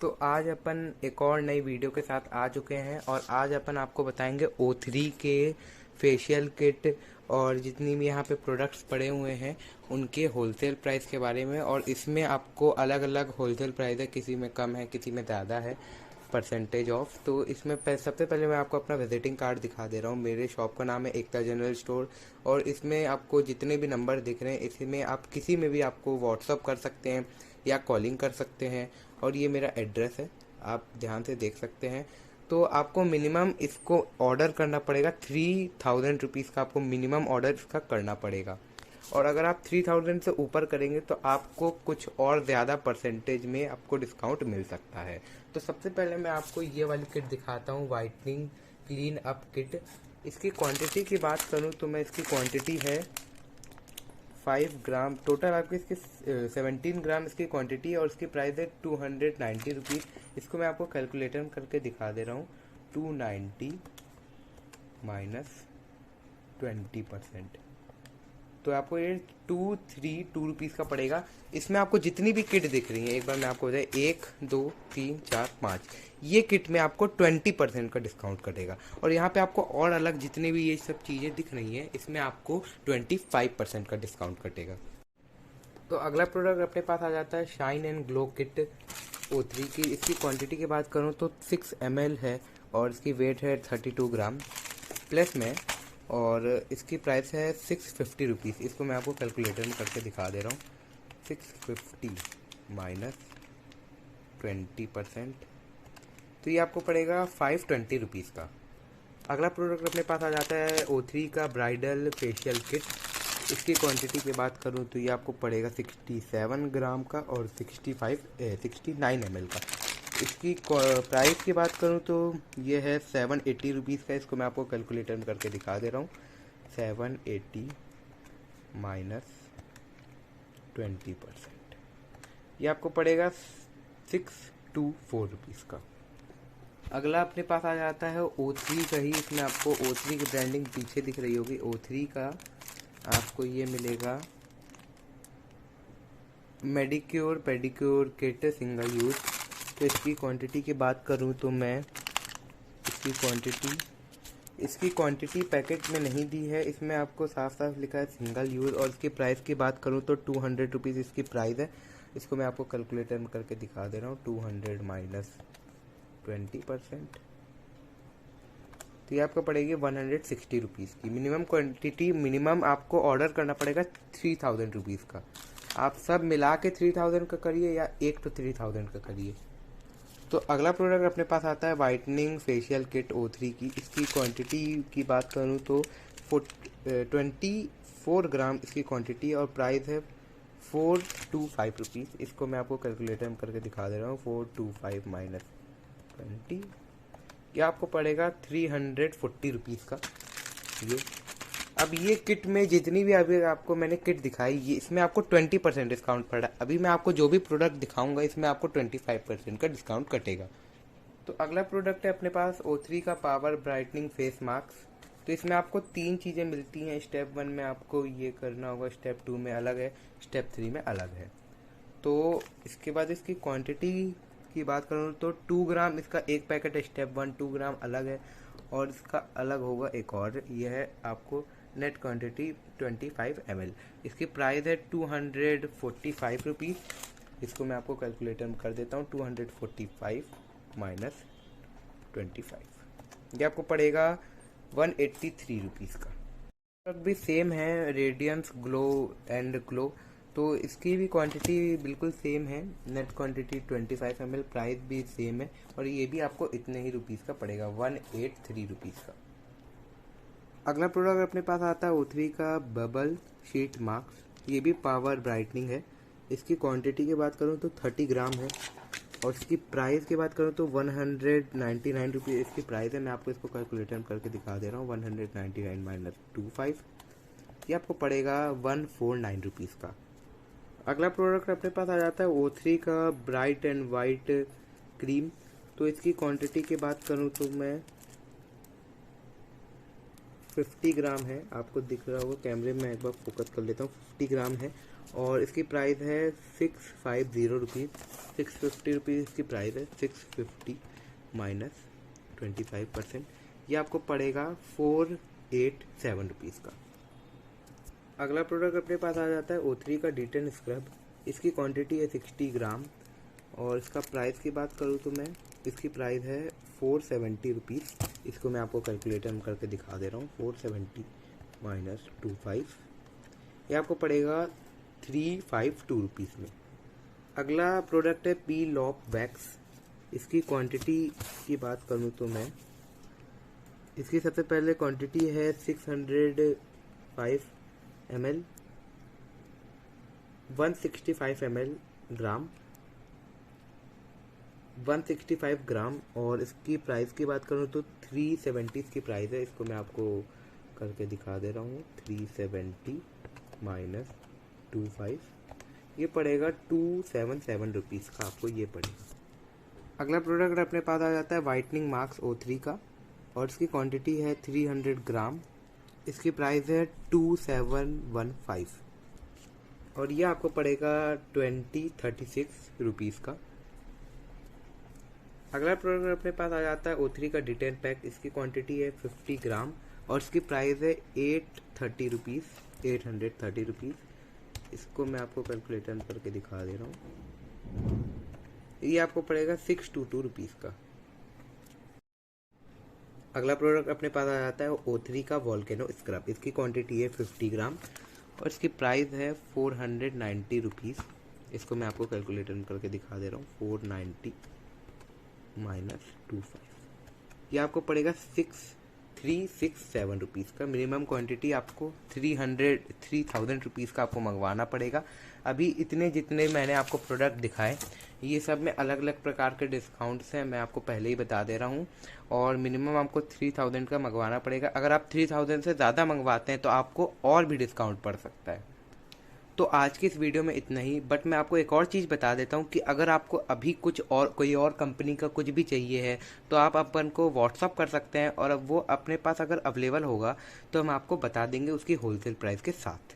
तो आज अपन एक और नई वीडियो के साथ आ चुके हैं और आज अपन आपको बताएंगे O3 के फेशियल किट और जितनी भी यहाँ पे प्रोडक्ट्स पड़े हुए हैं उनके होलसेल प्राइस के बारे में। और इसमें आपको अलग अलग होलसेल प्राइस है, किसी में कम है किसी में ज़्यादा है परसेंटेज ऑफ। तो इसमें सबसे पहले मैं आपको अपना विजिटिंग कार्ड दिखा दे रहा हूँ। मेरे शॉप का नाम है एकता जनरल स्टोर और इसमें आपको जितने भी नंबर दिख रहे हैं इसमें आप किसी में भी आपको व्हाट्सअप कर सकते हैं या कॉलिंग कर सकते हैं। और ये मेरा एड्रेस है, आप ध्यान से देख सकते हैं। तो आपको मिनिमम इसको ऑर्डर करना पड़ेगा 3000 रुपीज़ का, आपको मिनिमम ऑर्डर इसका करना पड़ेगा। और अगर आप 3000 से ऊपर करेंगे तो आपको कुछ और ज़्यादा परसेंटेज में आपको डिस्काउंट मिल सकता है। तो सबसे पहले मैं आपको ये वाली किट दिखाता हूँ, वाइटनिंग क्लीन अप किट। इसकी क्वांटिटी की बात करूँ तो मैं इसकी क्वांटिटी है 5 ग्राम, टोटल आपकी इसकी 17 ग्राम इसकी क्वांटिटी है और इसकी प्राइस है 290 रुपीज़। इसको मैं आपको कैलकुलेटर करके दिखा दे रहा हूँ। 290 माइनस 20%, तो आपको ये 232 रुपीज़ का पड़ेगा। इसमें आपको जितनी भी किट दिख रही है, एक बार मैं आपको बताए 1 2 3 4 5, ये किट में आपको 20% का डिस्काउंट कटेगा। और यहाँ पे आपको और अलग जितनी भी ये सब चीज़ें दिख रही हैं इसमें आपको 25% का डिस्काउंट कटेगा। तो अगला प्रोडक्ट अपने पास आ जाता है shine and glow kit O3 की। इसकी क्वांटिटी की बात करूँ तो 6 ml है और इसकी वेट है 32 ग्राम प्लस में और इसकी प्राइस है 650 रुपीज़। इसको मैं आपको कैलकुलेटर में करके दिखा दे रहा हूँ। 650 माइनस 20%, तो ये आपको पड़ेगा 520 रुपीज़ का। अगला प्रोडक्ट अपने पास आ जाता है O3 का ब्राइडल फेशियल किट। इसकी क्वांटिटी की बात करूँ तो ये आपको पड़ेगा 67 ग्राम का और 69 ml का। इसकी प्राइस की बात करूँ तो ये है 780 रुपीज़ का। इसको मैं आपको कैलकुलेटर में करके दिखा दे रहा हूँ। 780 माइनस 20%, ये आपको पड़ेगा 624 रुपीज़ का। अगला अपने पास आ जाता है O3 का ही। इसमें आपको O3 की ब्रांडिंग पीछे दिख रही होगी। O3 का आपको ये मिलेगा manicure pedicure kit single use. तो इसकी क्वांटिटी की बात करूँ तो मैं इसकी क्वांटिटी पैकेट में नहीं दी है, इसमें आपको साफ साफ लिखा है सिंगल यूज़। और इसकी प्राइस की बात करूँ तो 200 रुपीज़ इसकी प्राइस है। इसको मैं आपको कैलकुलेटर में करके दिखा दे रहा हूँ। 200 माइनस 20%, तो ये आपको पड़ेगी 160 रुपीज़ की। मिनिमम क्वांटिटी, मिनिमम आपको ऑर्डर करना पड़ेगा 3000 रुपीज़ का। आप सब मिला के 3000 का करिए या एक तो 3000 का करिए। तो अगला प्रोडक्ट अपने पास आता है वाइटनिंग फेशियल किट O3 की। इसकी क्वांटिटी की बात करूँ तो 24 ग्राम इसकी क्वांटिटी और प्राइस है 425 रुपीज़। इसको मैं आपको कैलकुलेटर में करके दिखा दे रहा हूँ। 425 माइनस 20, ये आपको पड़ेगा 340 रुपीज़ का ये। अब ये किट में जितनी भी अभी आपको मैंने किट दिखाई, ये इसमें आपको 20% डिस्काउंट पड़ा। अभी मैं आपको जो भी प्रोडक्ट दिखाऊंगा इसमें आपको 25% का डिस्काउंट कटेगा। तो अगला प्रोडक्ट है अपने पास O3 का पावर ब्राइटनिंग फेस मास्क। तो इसमें आपको 3 चीज़ें मिलती हैं। स्टेप 1 में आपको ये करना होगा, स्टेप 2 में अलग है, स्टेप 3 में अलग है। तो इसके बाद इसकी क्वांटिटी की बात करूँ तो 2 ग्राम इसका एक पैकेट है, स्टेप 1 2 ग्राम अलग है और इसका अलग होगा एक और। यह है आपको नेट क्वांटिटी 25 ml। इसकी प्राइस है 245 रुपीज़। इसको मैं आपको कैलकुलेटर में कर देता हूँ। 245 माइनस 25, ये आपको पड़ेगा 183 रुपीज़ का। प्रोडक्ट भी सेम है, रेडियंस ग्लो एंड ग्लो। तो इसकी भी क्वांटिटी बिल्कुल सेम है, नेट क्वांटिटी 25 ml, प्राइस भी सेम है और ये भी आपको इतने ही रुपीज़ का पड़ेगा, 183 रुपीज़ का। अगला प्रोडक्ट अपने पास आता है O3 का बबल शीट मास्क। ये भी पावर ब्राइटनिंग है। इसकी क्वांटिटी की बात करूँ तो 30 ग्राम है और इसकी प्राइस की बात करूँ तो 199 रुपीज़ इसकी प्राइस है। मैं आपको इसको कैलकुलेटर में करके दिखा दे रहा हूँ। 199 माइनस 25, ये आपको पड़ेगा 149 रुपीज़ का। अगला प्रोडक्ट अपने पास आ जाता है O3 का ब्राइट एंड वाइट क्रीम। तो इसकी क्वांटिटी की बात करूँ तो मैं 50 ग्राम है, आपको दिख रहा होगा कैमरे में, एक बार फोकस कर लेता हूँ। 50 ग्राम है और इसकी प्राइस है 650 रुपीज़, 650 रुपीज़ इसकी प्राइस है। 650 माइनस 25%, ये आपको पड़ेगा 487 रुपीज़ का। अगला प्रोडक्ट अपने पास आ जाता है O3 का D10 स्क्रब। इसकी क्वांटिटी है 60 ग्राम और इसका प्राइस की बात करूँ तो मैं इसकी प्राइस है 470 रुपीज़। इसको मैं आपको कैलकुलेटर में करके दिखा दे रहा हूँ। 470 माइनस 25, ये आपको पड़ेगा 352 रुपीज़ में। अगला प्रोडक्ट है पी लॉप वैक्स। इसकी क्वांटिटी की बात करूँ तो मैं इसकी सबसे पहले क्वांटिटी है 605 ml, 165 ml ग्राम, 165 ग्राम। और इसकी प्राइस की बात करूँ तो 370 इसकी प्राइस है। इसको मैं आपको करके दिखा दे रहा हूँ। 370 माइनस 25, ये पड़ेगा 277 रुपीज़ का आपको ये पड़ेगा। अगला प्रोडक्ट अपने पास आ जाता है वाइटनिंग मार्क्स O3 का और इसकी क्वांटिटी है 300 ग्राम। इसकी प्राइस है 2715 और ये आपको पड़ेगा 2036 रुपीज़ का। अगला प्रोडक्ट अपने पास आ जाता है O3 का D10 पैक। इसकी क्वांटिटी है 50 ग्राम और इसकी प्राइस है 830 रुपीज़, 830 रुपीज़। इसको मैं आपको कैलकुलेटर में करके दिखा दे रहा हूँ। ये आपको पड़ेगा 622 रुपीज़ का। अगला प्रोडक्ट अपने पास आ जाता है O3 का वोल्केनो स्क्रब। इसकी क्वांटिटी है 50 ग्राम और इसकी प्राइस है 490 रुपीज़। इसको मैं आपको कैलकुलेटर में करके दिखा दे रहा हूँ। 490 माइनस 25, ये आपको पड़ेगा 6367 रुपीज़ का। मिनिमम क्वांटिटी आपको 3000 रुपीज़ का आपको मंगवाना पड़ेगा। अभी इतने जितने मैंने आपको प्रोडक्ट दिखाए ये सब में अलग अलग प्रकार के डिस्काउंट्स हैं, मैं आपको पहले ही बता दे रहा हूँ। और मिनिमम आपको 3000 का मंगवाना पड़ेगा। अगर आप 3000 से ज़्यादा मंगवाते हैं तो आपको और भी डिस्काउंट पड़ सकता है। तो आज की इस वीडियो में इतना ही। बट मैं आपको एक और चीज़ बता देता हूँ कि अगर आपको अभी कुछ और कोई और कंपनी का कुछ भी चाहिए है तो आप अपन को व्हाट्सअप कर सकते हैं और अब वो अपने पास अगर अवेलेबल होगा तो हम आपको बता देंगे उसकी होलसेल प्राइस के साथ।